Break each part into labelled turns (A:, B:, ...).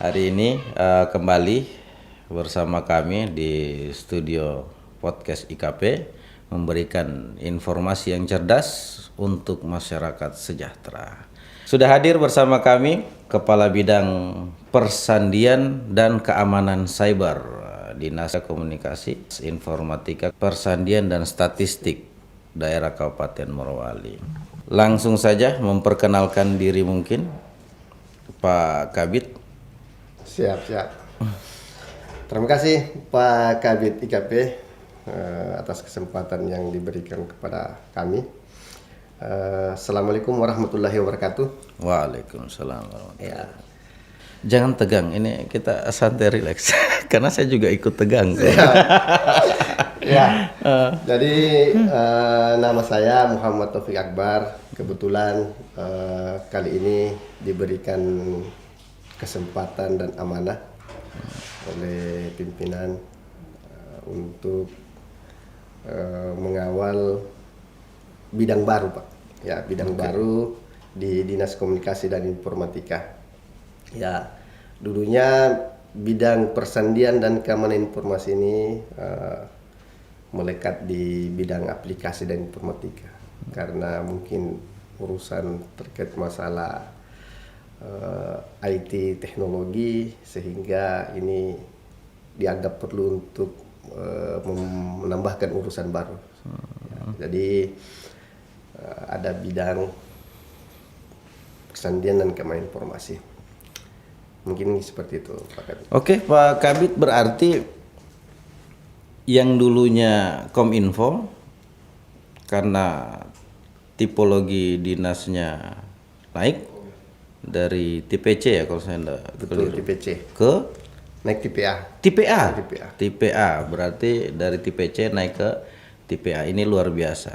A: Hari ini kembali bersama kami di studio podcast IKP memberikan informasi yang cerdas untuk masyarakat sejahtera. Sudah hadir bersama kami Kepala Bidang Persandian dan Keamanan Cyber Dinas Komunikasi, Informatika, Persandian dan Statistik Daerah Kabupaten Morowali. Langsung saja memperkenalkan diri mungkin Pak Kabid.
B: Siap. Terima kasih Pak Kabid IKP atas kesempatan yang diberikan kepada kami. Assalamualaikum warahmatullahi wabarakatuh.
A: Waalaikumsalam warahmatullahi wabarakatuh. Jangan tegang, ini kita santai rileks karena saya juga ikut tegang.
B: Ya. Jadi nama saya Muhammad Taufik Akbar. Kebetulan kali ini diberikan kesempatan dan amanah oleh pimpinan untuk mengawal bidang baru, Pak. Ya, bidang baru di Dinas Komunikasi dan Informatika. Ya, dulunya bidang persandian dan keamanan informasi ini melekat di bidang aplikasi dan informatika karena mungkin urusan terkait masalah IT teknologi sehingga ini dianggap perlu untuk menambahkan urusan baru. Ya, jadi ada bidang persandian dan keamanan informasi. Mungkin seperti itu, Pak Kabid.
A: Oke, Pak Kabid, berarti yang dulunya Kominfo karena tipologi dinasnya naik dari TPC ya kalau saya enggak
B: Betul, TPC
A: ke
B: naik TPA.
A: TPA berarti dari TPC naik ke TPA. Ini luar biasa.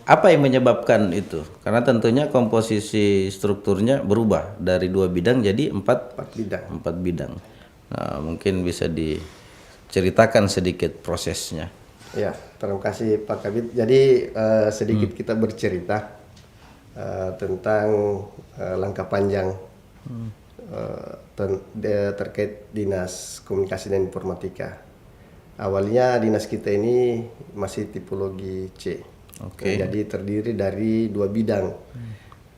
A: Apa yang menyebabkan itu? Karena tentunya komposisi strukturnya berubah dari 2 bidang jadi 4 bidang. Nah, mungkin bisa diceritakan sedikit prosesnya.
B: Ya, terima kasih Pak Kabid. Jadi sedikit kita bercerita tentang langkah panjang terkait Dinas Komunikasi dan Informatika. Awalnya dinas kita ini masih tipologi C. Jadi terdiri dari 2 bidang.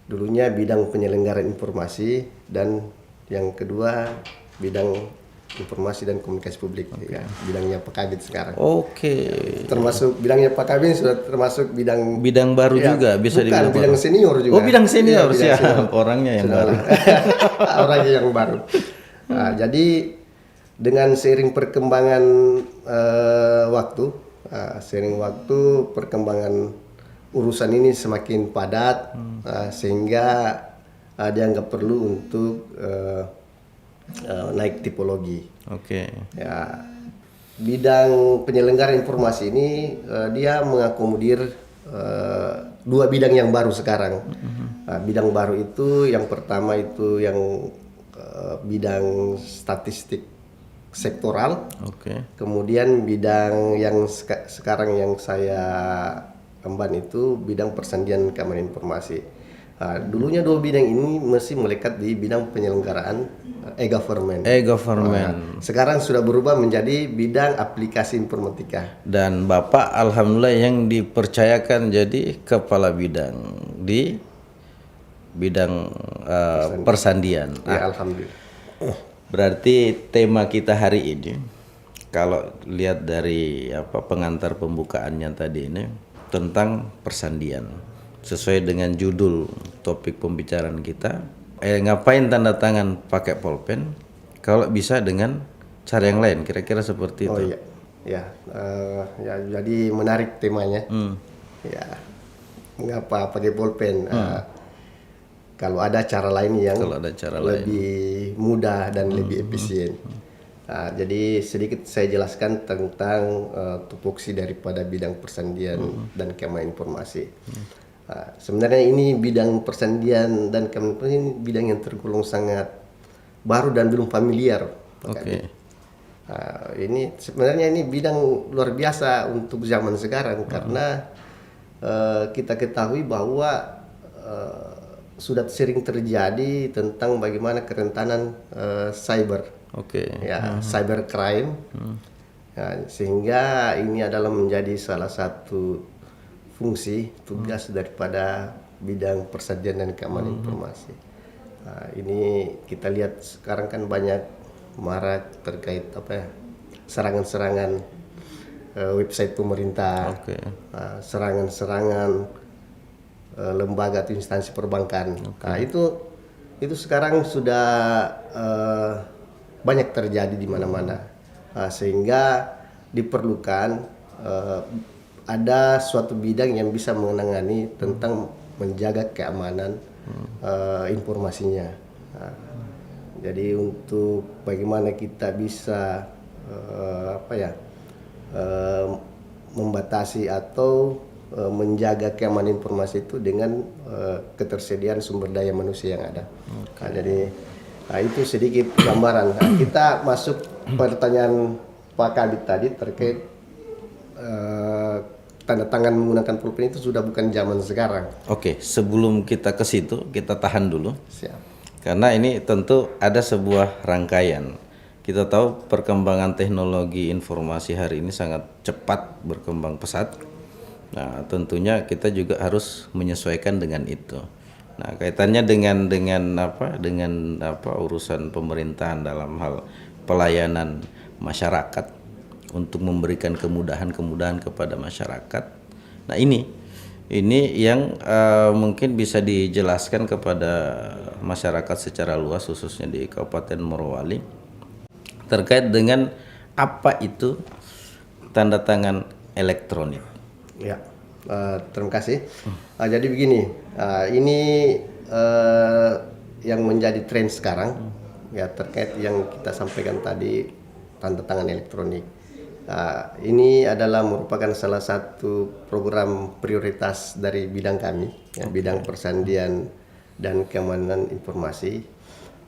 B: Dulunya bidang penyelenggaraan informasi dan yang kedua bidang informasi dan komunikasi publik. Ya, bidangnya Pak Kabid sekarang. Termasuk bidangnya Pak Kabid sudah termasuk bidang
A: baru juga bisa dibilang.
B: Bidang senior juga.
A: Bidang senior,
B: ya,
A: siap. Orangnya yang baru.
B: Orangnya yang baru. Nah, jadi dengan seiring perkembangan waktu, perkembangan urusan ini semakin padat, sehingga dianggap perlu untuk naik tipologi. Ya, bidang penyelenggara informasi ini dia mengakomodir 2 bidang yang baru sekarang. Bidang baru itu yang pertama itu yang bidang statistik sektoral. Kemudian bidang yang sekarang yang saya emban itu bidang persandian keamanan informasi. Dulunya 2 bidang ini masih melekat di bidang penyelenggaraan e-government. Sekarang sudah berubah menjadi bidang aplikasi informatika.
A: Dan Bapak alhamdulillah yang dipercayakan jadi kepala bidang di bidang persandian.
B: Ya, alhamdulillah.
A: Berarti tema kita hari ini kalau lihat dari pengantar pembukaannya tadi ini tentang persandian. Sesuai dengan judul topik pembicaraan kita, ngapain tanda tangan pakai pulpen kalau bisa dengan cara yang lain, kira-kira seperti itu.
B: Ya, jadi menarik temanya. Ya, mengapa pakai pulpen? Kalau ada cara lain yang lebih mudah dan lebih efisien. Jadi sedikit saya jelaskan tentang tupoksi daripada bidang persandian dan keamanan informasi. Sebenarnya ini bidang persandian dan keamanan informasi ini bidang yang tergolong sangat baru dan belum familiar. Ini sebenarnya ini bidang luar biasa untuk zaman sekarang karena kita ketahui bahwa sudah sering terjadi tentang bagaimana kerentanan cyber,
A: Oke.
B: ya, cybercrime. Ya, sehingga ini adalah menjadi salah satu fungsi tugas daripada bidang persadiaan dan keamanan informasi. Nah, ini kita lihat sekarang kan banyak marak terkait serangan-serangan website pemerintah,
A: Oke.
B: serangan-serangan lembaga atau instansi perbankan. Nah, itu sekarang sudah banyak terjadi di mana-mana. Sehingga diperlukan ada suatu bidang yang bisa menangani tentang menjaga keamanan informasinya. Jadi untuk bagaimana kita bisa membatasi atau menjaga keamanan informasi itu dengan ketersediaan sumber daya manusia yang ada. Jadi itu sedikit gambaran. Kita masuk pertanyaan Pak Kabit tadi terkait tanda tangan menggunakan pulpen itu sudah bukan zaman sekarang.
A: Oke, sebelum kita ke situ, kita tahan dulu.
B: Siap.
A: Karena ini tentu ada sebuah rangkaian. Kita tahu perkembangan teknologi informasi hari ini sangat cepat berkembang pesat. Nah, tentunya kita juga harus menyesuaikan dengan itu. Nah, kaitannya dengan urusan pemerintahan dalam hal pelayanan masyarakat untuk memberikan kemudahan-kemudahan kepada masyarakat. Nah, ini yang mungkin bisa dijelaskan kepada masyarakat secara luas, khususnya di Kabupaten Morowali, terkait dengan apa itu tanda tangan elektronik.
B: Ya, terima kasih. Jadi begini, ini yang menjadi tren sekarang, ya, terkait yang kita sampaikan tadi, tanda tangan elektronik. Ini adalah merupakan salah satu program prioritas dari bidang kami, ya, bidang persandian dan keamanan informasi,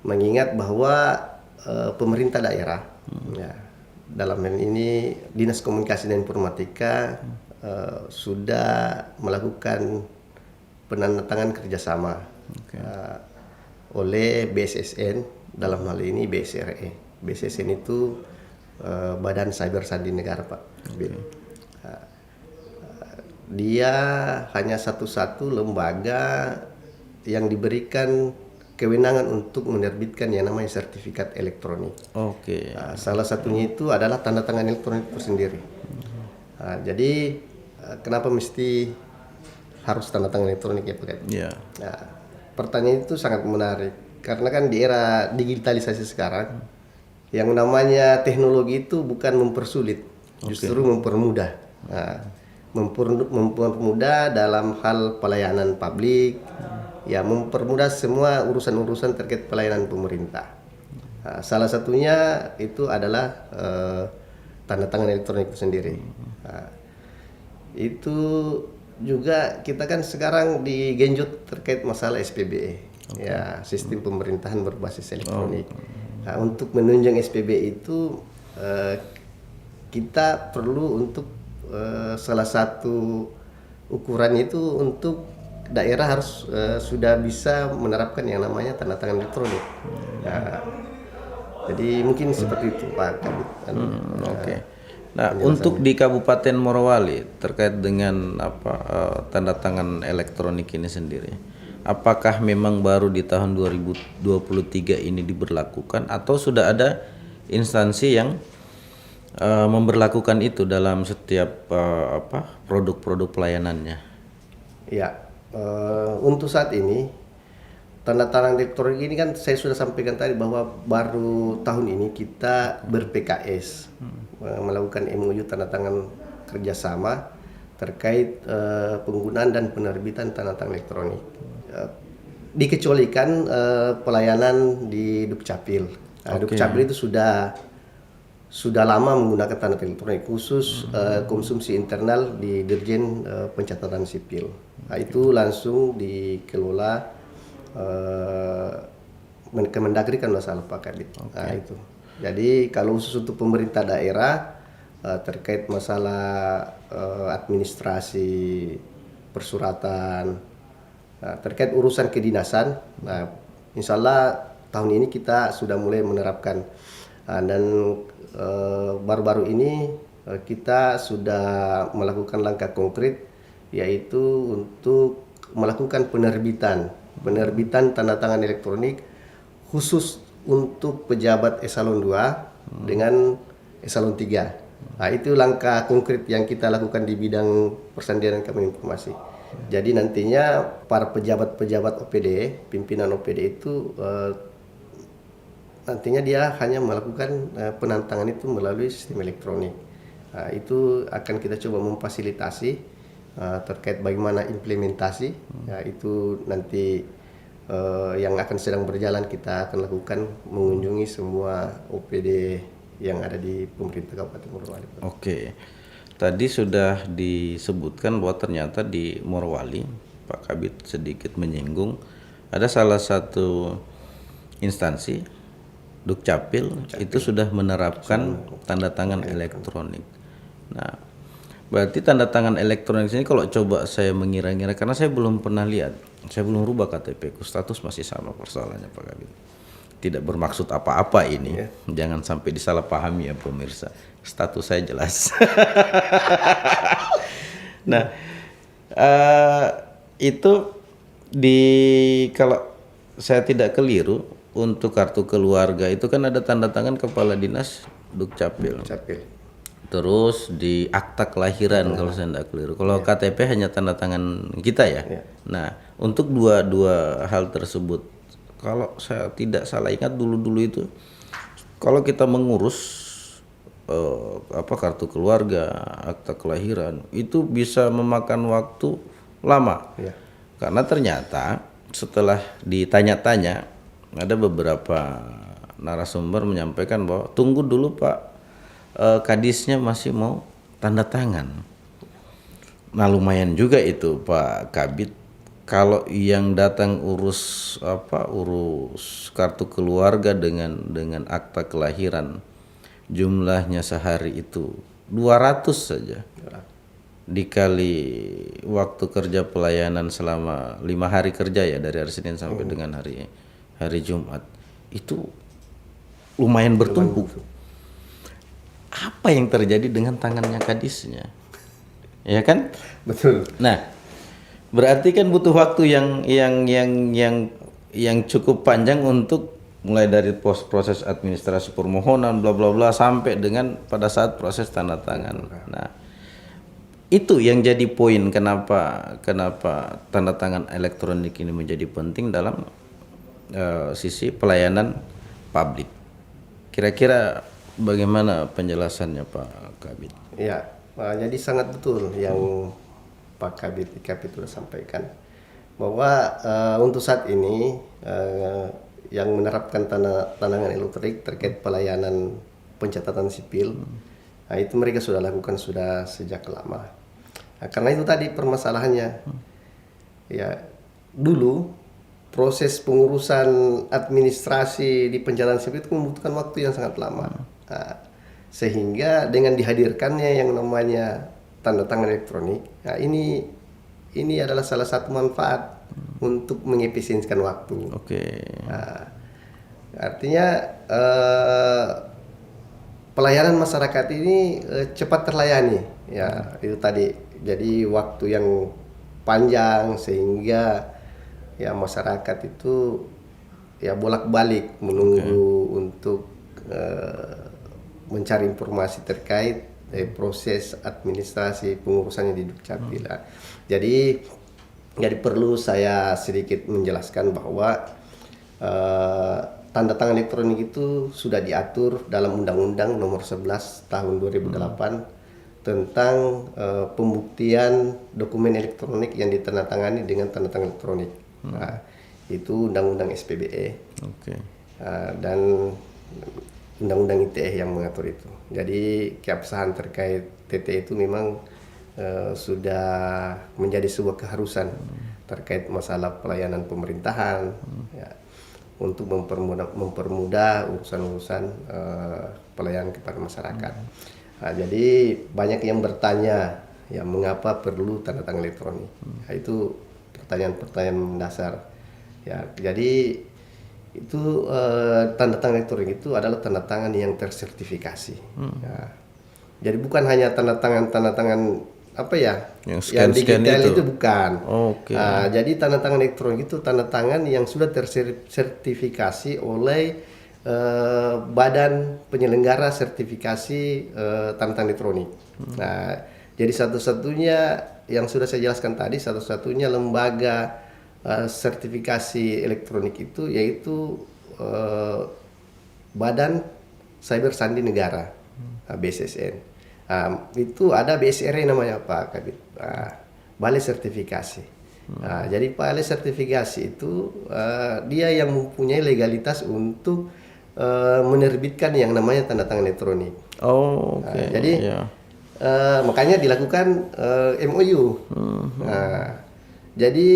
B: mengingat bahwa pemerintah daerah, ya, dalam hal ini Dinas Komunikasi dan Informatika sudah melakukan penandatangan kerjasama oleh BSSN, dalam hal ini BSRE. BSSN itu Badan Cyber Sandi Negara, Pak. Dia hanya satu-satu lembaga yang diberikan kewenangan untuk menerbitkan yang namanya sertifikat elektronik.
A: Oke.
B: Salah satunya itu adalah tanda tangan elektronik itu sendiri. Jadi kenapa mesti harus tanda tangan elektronik, ya, Pak?
A: Ya.
B: Nah, pertanyaan itu sangat menarik karena kan di era digitalisasi sekarang, yang namanya teknologi itu bukan mempersulit, justru mempermudah. Mempermudah dalam hal pelayanan publik, ya, mempermudah semua urusan-urusan terkait pelayanan pemerintah. Salah satunya itu adalah tanda tangan elektronik itu sendiri. Itu juga kita kan sekarang digenjot terkait masalah SPBE, ya, sistem pemerintahan berbasis elektronik. Untuk menunjang SPBE itu kita perlu untuk salah satu ukuran itu untuk daerah harus sudah bisa menerapkan yang namanya tanda tangan elektronik. Jadi mungkin seperti itu, Pak Kabit.
A: Oke. Nah, untuk di Kabupaten Morowali terkait dengan tanda tangan elektronik ini sendiri, apakah memang baru di tahun 2023 ini diberlakukan atau sudah ada instansi yang memberlakukan itu dalam setiap produk-produk pelayanannya?
B: Ya, untuk saat ini tanda tangan elektronik ini kan saya sudah sampaikan tadi bahwa baru tahun ini kita ber-PKS melakukan MOU tanda tangan kerjasama terkait penggunaan dan penerbitan tanda tangan elektronik. Dikecualikan pelayanan di Dukcapil. Dukcapil itu sudah lama menggunakan tanda tangan elektronik, khusus konsumsi internal di Dirjen Pencatatan Sipil. Itu langsung dikelola Kemendagri kan masalah, Pak Kabit. Itu. Jadi kalau khusus untuk pemerintah daerah terkait masalah administrasi persuratan, Nah, terkait urusan kedinasan, nah, insya Allah tahun ini kita sudah mulai menerapkan. Dan baru-baru ini kita sudah melakukan langkah konkret, yaitu untuk melakukan penerbitan tanda tangan elektronik khusus untuk pejabat eselon 2 dengan eselon 3. Nah, itu langkah konkret yang kita lakukan di bidang persandian dan keamanan informasi. Jadi nantinya para pejabat-pejabat OPD, pimpinan OPD itu nantinya dia hanya melakukan penantangan itu melalui sistem elektronik. Nah, itu akan kita coba memfasilitasi terkait bagaimana implementasi. Ya, itu nanti yang akan sedang berjalan kita akan lakukan mengunjungi semua OPD yang ada di pemerintah Kabupaten Morowali.
A: Oke, tadi sudah disebutkan bahwa ternyata di Morowali, Pak Kabid sedikit menyinggung, ada salah satu instansi Dukcapil itu sudah menerapkan tanda tangan elektronik. Nah, berarti tanda tangan elektronik ini kalau coba saya mengira-ngira, karena saya belum pernah lihat, saya belum rubah KTP ku, status masih sama persoalannya Pak Kabid. Tidak bermaksud apa-apa ini, jangan sampai disalahpahami ya pemirsa. Status saya jelas. Nah, itu kalau saya tidak keliru, untuk kartu keluarga itu kan ada tanda tangan kepala dinas Dukcapil. Terus di akta kelahiran kalau saya tidak keliru. Kalau KTP hanya tanda tangan kita ya. Nah, untuk dua hal tersebut, kalau saya tidak salah ingat dulu itu, kalau kita mengurus kartu keluarga, akta kelahiran, itu bisa memakan waktu lama. Karena ternyata setelah ditanya-tanya, ada beberapa narasumber menyampaikan bahwa tunggu dulu Pak, kadisnya masih mau tanda tangan. Nah, lumayan juga itu Pak Kabid. Kalau yang datang urus kartu keluarga dengan akta kelahiran, jumlahnya sehari itu 200 saja. Dikali waktu kerja pelayanan selama 5 hari kerja ya, dari hari Senin sampai dengan hari Jumat, itu lumayan bertumpuk. Apa yang terjadi dengan tangannya kadisnya? Ya kan?
B: Betul.
A: Nah, berarti kan butuh waktu yang cukup panjang untuk mulai dari proses administrasi permohonan bla bla bla sampai dengan pada saat proses tanda tangan. Nah, itu yang jadi poin kenapa tanda tangan elektronik ini menjadi penting dalam sisi pelayanan publik. Kira-kira bagaimana penjelasannya Pak Kabid?
B: Ya, jadi sangat betul yang Pak Kabid sudah sampaikan bahwa untuk saat ini yang menerapkan tanda tangan elektronik terkait pelayanan pencatatan sipil, nah, itu mereka sudah lakukan sudah sejak lama. Nah, karena itu tadi permasalahannya, ya dulu proses pengurusan administrasi di pencatatan sipil itu membutuhkan waktu yang sangat lama. Nah, sehingga dengan dihadirkannya yang namanya tanda tangan elektronik, nah ini adalah salah satu manfaat untuk mengefisienkan waktu. Nah, artinya pelayanan masyarakat ini cepat terlayani. Ya, itu tadi. Jadi waktu yang panjang sehingga ya masyarakat itu ya bolak-balik menunggu untuk mencari informasi terkait proses administrasi pengurusannya di Dukcapil. Jadi perlu saya sedikit menjelaskan bahwa tanda tangan elektronik itu sudah diatur dalam Undang-Undang Nomor 11 Tahun 2008 tentang pembuktian dokumen elektronik yang ditandatangani dengan tanda tangan elektronik. Nah, itu Undang-Undang SPBE dan Undang-Undang ITE yang mengatur itu. Jadi keabsahan terkait TT itu memang sudah menjadi sebuah keharusan terkait masalah pelayanan pemerintahan, ya, untuk mempermudah urusan-urusan pelayanan kepada masyarakat. Nah, jadi banyak yang bertanya, ya mengapa perlu tanda tangan elektronik? Nah, itu pertanyaan-pertanyaan mendasar. Ya, jadi itu tanda tangan elektronik itu adalah tanda tangan yang tersertifikasi. Ya. Jadi bukan hanya tanda tangan apa ya,
A: yang
B: yang
A: scan
B: digital
A: itu.
B: itu bukan.
A: Oke.
B: Jadi tanda tangan elektronik itu tanda tangan yang sudah tersertifikasi oleh Badan Penyelenggara Sertifikasi Tanda tangan elektronik. Nah, jadi satu-satunya yang sudah saya jelaskan tadi, satu-satunya lembaga sertifikasi elektronik itu yaitu Badan Cyber Sandi Negara, BSSN. Itu ada BSR namanya Pak Kabit, Balai Sertifikasi. Jadi Balai Sertifikasi itu dia yang mempunyai legalitas untuk menerbitkan yang namanya tanda tangan elektronik.
A: Oh, oke.
B: Jadi makanya dilakukan MOU. Jadi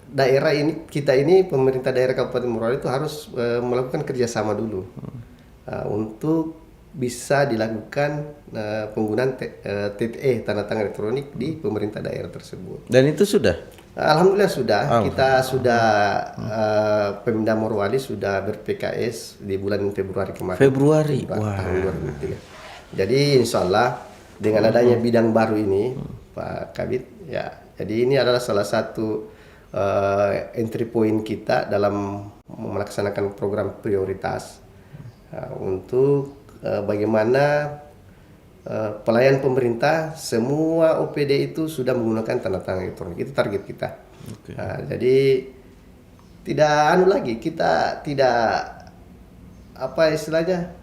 B: daerah ini, kita ini pemerintah daerah Kabupaten Morowali itu harus melakukan kerjasama dulu untuk bisa dilakukan penggunaan TTE tanda tangan elektronik di pemerintah daerah tersebut.
A: Dan itu sudah?
B: Alhamdulillah sudah. Kita sudah Pemda Morowali sudah ber-PKS di bulan Februari kemarin.
A: Februari.
B: Tahun 2003. Jadi insya Allah dengan adanya bidang baru ini, Pak Kabit, ya. Jadi ini adalah salah satu entry point kita dalam melaksanakan program prioritas untuk bagaimana pelayan pemerintah semua OPD itu sudah menggunakan tanda tangan elektronik. Itu target kita. Jadi tidak lagi, kita tidak apa istilahnya,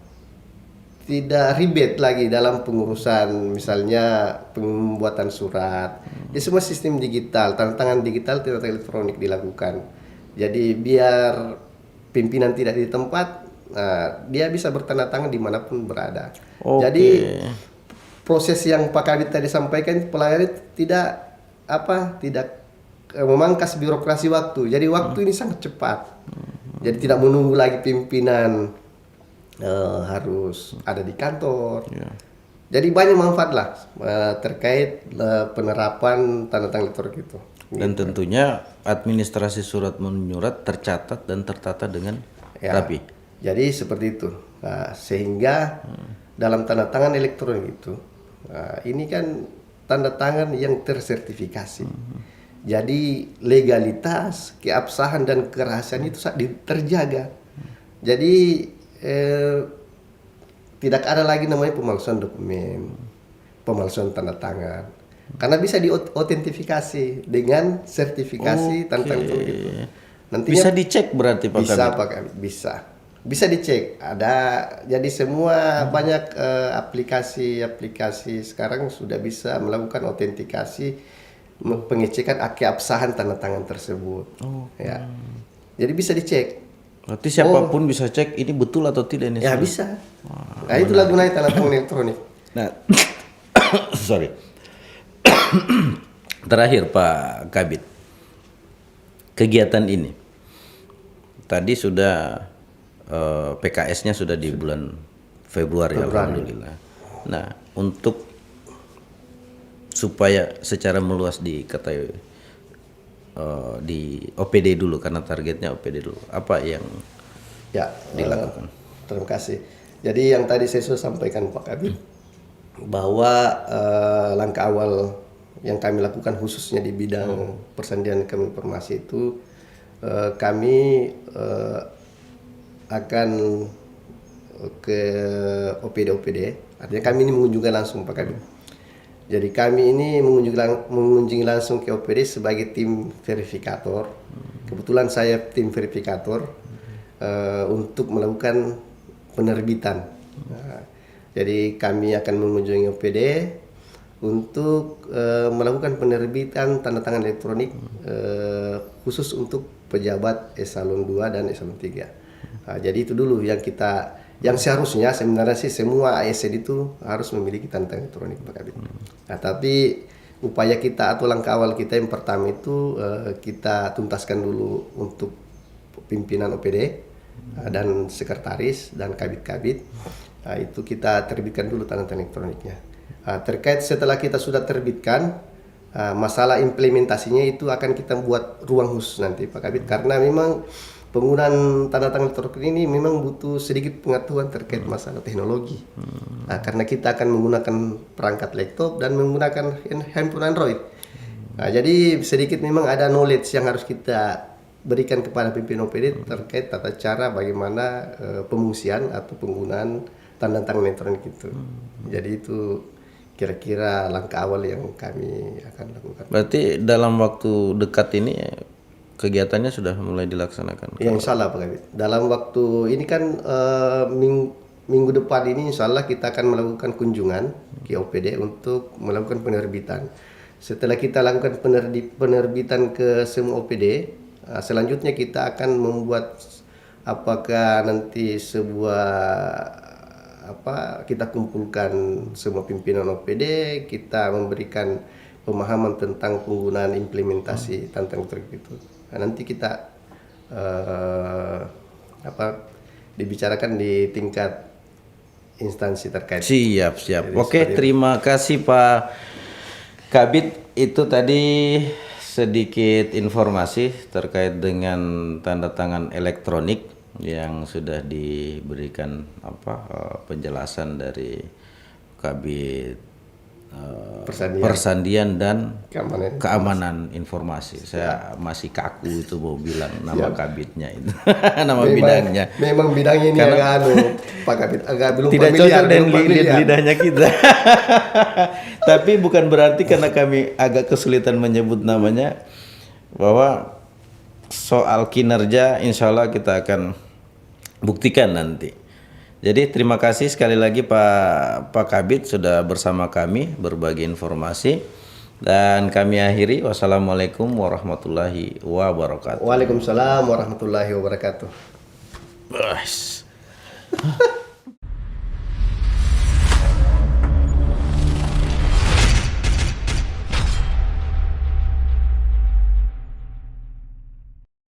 B: tidak ribet lagi dalam pengurusan misalnya pembuatan surat. Ya semua sistem digital, tanda tangan digital, tanda tangan elektronik dilakukan. Jadi biar pimpinan tidak di tempat, dia bisa bertanda tangan dimanapun berada. Jadi proses yang Pak Kabit tadi sampaikan, pelayan tidak memangkas birokrasi waktu. Jadi waktu ini sangat cepat. Jadi tidak menunggu lagi pimpinan harus ada di kantor. Jadi banyak manfaat lah terkait penerapan tanda tangan elektronik itu.
A: Dan tentunya administrasi surat menyurat tercatat dan tertata dengan rapi.
B: Jadi seperti itu. Sehingga dalam tanda tangan elektronik itu, ini kan tanda tangan yang tersertifikasi. Jadi legalitas, keabsahan dan kerahasiaan itu terjaga. Jadi tidak ada lagi namanya pemalsuan dokumen, pemalsuan tanda tangan, karena bisa diautentifikasi dengan sertifikasi tanda tangan itu. Nantinya
A: bisa dicek berarti Pak
B: bisa
A: Kabit?
B: Pak Kabit, bisa dicek. Ada, jadi semua banyak aplikasi sekarang sudah bisa melakukan autentikasi, pengecekan keabsahan tanda tangan tersebut. Ya, jadi bisa dicek.
A: Berarti siapapun bisa cek ini betul atau tidak ini?
B: Ya bisa. Nah itulah gunanya tanda tangan elektronik.
A: Nah, sorry. Terakhir Pak Kabit, kegiatan ini tadi sudah PKS-nya sudah di bulan Februari. Alhamdulillah. Nah, untuk supaya secara meluas diketahui di OPD dulu, karena targetnya OPD dulu, apa yang dilakukan?
B: Terima kasih. Jadi yang tadi saya sudah sampaikan Pak Kabit, bahwa langkah awal yang kami lakukan khususnya di bidang persandian informasi itu, kami akan ke OPD-OPD, artinya kami ini mengunjungi langsung Pak Kabit. Jadi kami ini mengunjungi langsung ke OPD sebagai tim verifikator. Kebetulan saya tim verifikator untuk melakukan penerbitan. Jadi kami akan mengunjungi OPD untuk melakukan penerbitan tanda tangan elektronik khusus untuk pejabat eselon 2 dan eselon 3. Jadi itu dulu yang seharusnya sebenarnya sih semua ASN itu harus memiliki tanda tangan elektronik Pak Kabit. Nah, tapi upaya kita atau langkah awal kita yang pertama itu kita tuntaskan dulu untuk pimpinan OPD dan sekretaris dan kabit-kabit. Itu kita terbitkan dulu tanda tangan elektroniknya. Terkait setelah kita sudah terbitkan, masalah implementasinya itu akan kita buat ruang khusus nanti Pak Kabit, karena memang penggunaan tanda tangan elektronik ini memang butuh sedikit pengetahuan terkait masalah teknologi. Karena kita akan menggunakan perangkat laptop dan menggunakan handphone Android. Jadi sedikit memang ada knowledge yang harus kita berikan kepada pimpinan OPD terkait tata cara bagaimana pengungsian atau penggunaan tanda tangan elektronik itu. Jadi itu kira-kira langkah awal yang kami akan lakukan.
A: Berarti dalam waktu dekat ini kegiatannya sudah mulai dilaksanakan?
B: Ya, insya Allah Pak Kabit. Dalam waktu ini kan minggu depan ini insya Allah kita akan melakukan kunjungan ke OPD untuk melakukan penerbitan. Setelah kita lakukan penerbitan ke semua OPD, selanjutnya kita akan membuat apakah nanti kita kumpulkan semua pimpinan OPD, kita memberikan pemahaman tentang penggunaan implementasi tentang elektronik itu. Nanti kita dibicarakan di tingkat instansi terkait.
A: Siap. Oke, terima kasih Pak Kabit. Itu tadi sedikit informasi terkait dengan tanda tangan elektronik yang sudah diberikan penjelasan dari Kabit Persandian dan Keamanan Informasi. Saya masih kaku itu mau bilang nama kabitnya itu. Nama bidangnya.
B: Memang bidangnya ini Pak Kabit agak belum
A: tidak cocok dengan lidahnya kita. Tapi bukan berarti karena kami agak kesulitan menyebut namanya, bahwa soal kinerja insya Allah kita akan buktikan nanti. Jadi terima kasih sekali lagi Pak Kabit sudah bersama kami berbagi informasi, dan kami akhiri. Wassalamualaikum warahmatullahi wabarakatuh.
B: Waalaikumsalam warahmatullahi wabarakatuh.